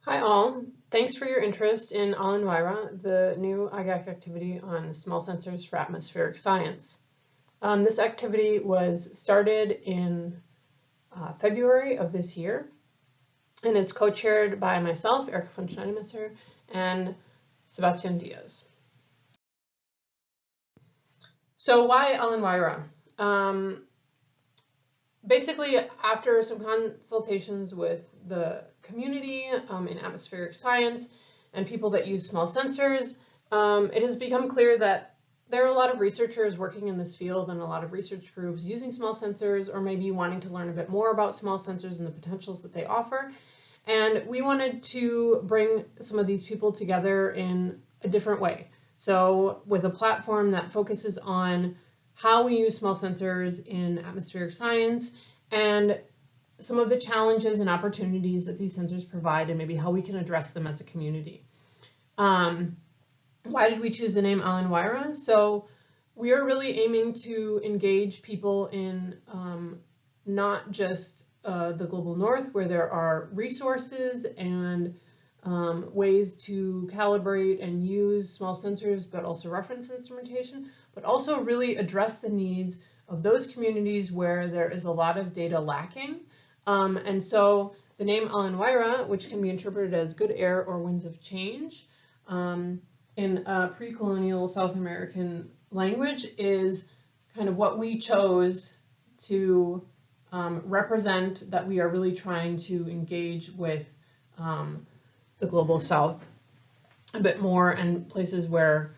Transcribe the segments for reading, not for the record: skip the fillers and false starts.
Hi all, thanks for your interest in Allin Wayra, the new IGAC activity on small sensors for atmospheric science. This activity was started in February of this year, and it's co-chaired by myself, Erika von Schneidermesser, and Sebastian Diaz. So why Allin Wayra? Basically, after some consultations with the community in atmospheric science and people that use small sensors, it has become clear that there are a lot of researchers working in this field and a lot of research groups using small sensors or maybe wanting to learn a bit more about small sensors and the potentials that they offer. And we wanted to bring some of these people together in a different way. So with a platform that focuses on how we use small sensors in atmospheric science and some of the challenges and opportunities that these sensors provide and maybe how we can address them as a community. Why did we choose the name Allin Wayra? So we are really aiming to engage people in not just the global north, where there are resources and ways to calibrate and use small sensors, but also reference instrumentation, but also really address the needs of those communities where there is a lot of data lacking. And so the name Allin Wayra, which can be interpreted as good air or winds of change in a pre-colonial South American language, is kind of what we chose to represent that we are really trying to engage with the global south a bit more, and places where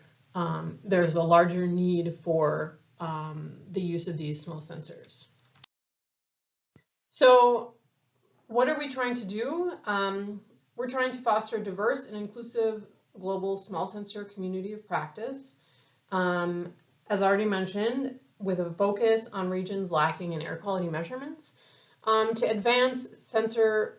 there's a larger need for the use of these small sensors. So what are we trying to do? We're trying to foster a diverse and inclusive global small sensor community of practice, as already mentioned, with a focus on regions lacking in air quality measurements, to advance sensor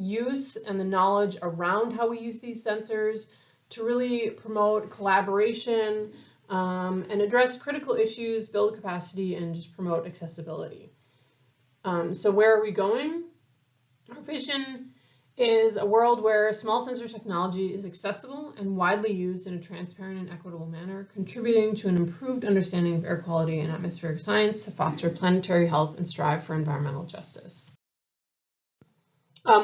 use and the knowledge around how we use these sensors, to really promote collaboration and address critical issues, build capacity, and just promote accessibility. So where are we going? Our vision is a world where small sensor technology is accessible and widely used in a transparent and equitable manner, contributing to an improved understanding of air quality and atmospheric science to foster planetary health and strive for environmental justice.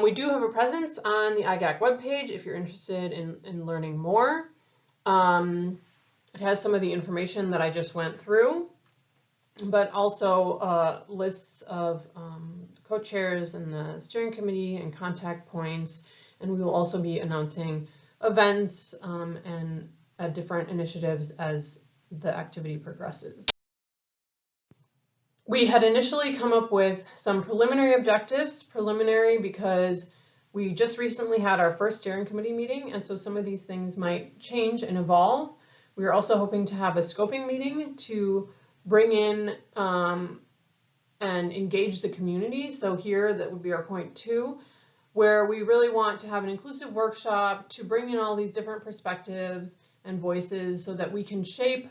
We do have a presence on the IGAC webpage if you're interested in learning more. It has some of the information that I just went through, but also lists of co-chairs and the steering committee and contact points. And we will also be announcing events and different initiatives as the activity progresses. We had initially come up with some preliminary objectives, preliminary because we just recently had our first steering committee meeting, and so some of these things might change and evolve. We are also hoping to have a scoping meeting to bring in and engage the community. So here, that would be our point 2, where we really want to have an inclusive workshop to bring in all these different perspectives and voices so that we can shape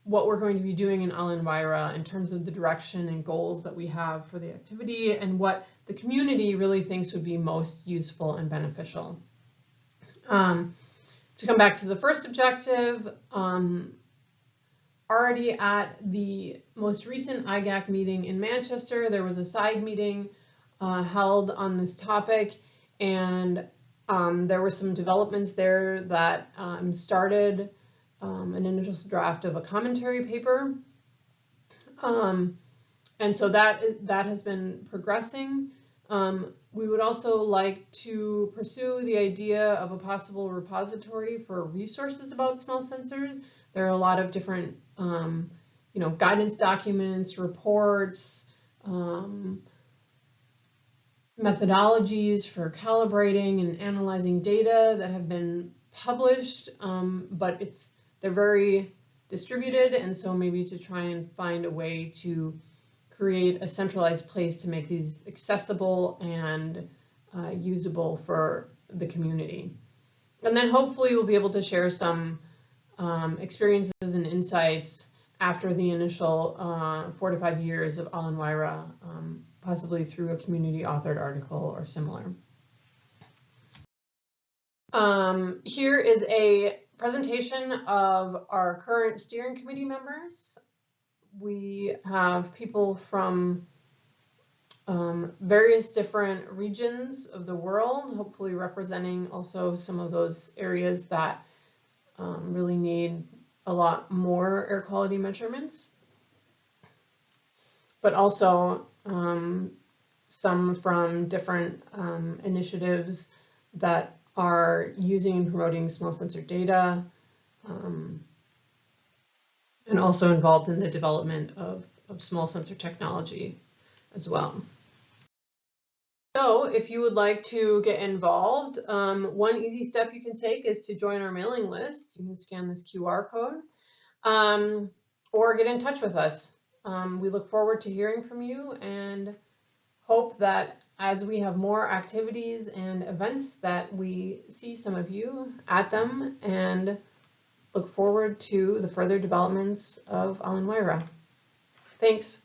what we're going to be doing in Allin Wayra in terms of the direction and goals that we have for the activity and what the community really thinks would be most useful and beneficial. To come back to the first objective, already at the most recent IGAC meeting in Manchester, there was a side meeting held on this topic, and there were some developments there that started an initial draft of a commentary paper, and so that has been progressing. We would also like to pursue the idea of a possible repository for resources about small sensors. There are a lot of different guidance documents, reports, methodologies for calibrating and analyzing data that have been published, but they're very distributed, and so maybe to try and find a way to create a centralized place to make these accessible and usable for the community. And then hopefully we'll be able to share some experiences and insights after the initial 4 to 5 years of Allin Wayra, possibly through a community authored article or similar. Here is a presentation of our current steering committee members. We have people from various different regions of the world, hopefully representing also some of those areas that really need a lot more air quality measurements, but also some from different initiatives that are using and promoting small sensor data, and also involved in the development of small sensor technology as well. So if you would like to get involved, one easy step you can take is to join our mailing list. You can scan this QR code, or get in touch with us. We look forward to hearing from you and hope that as we have more activities and events that we see some of you at them, and look forward to the further developments of Allin Wayra. Thanks.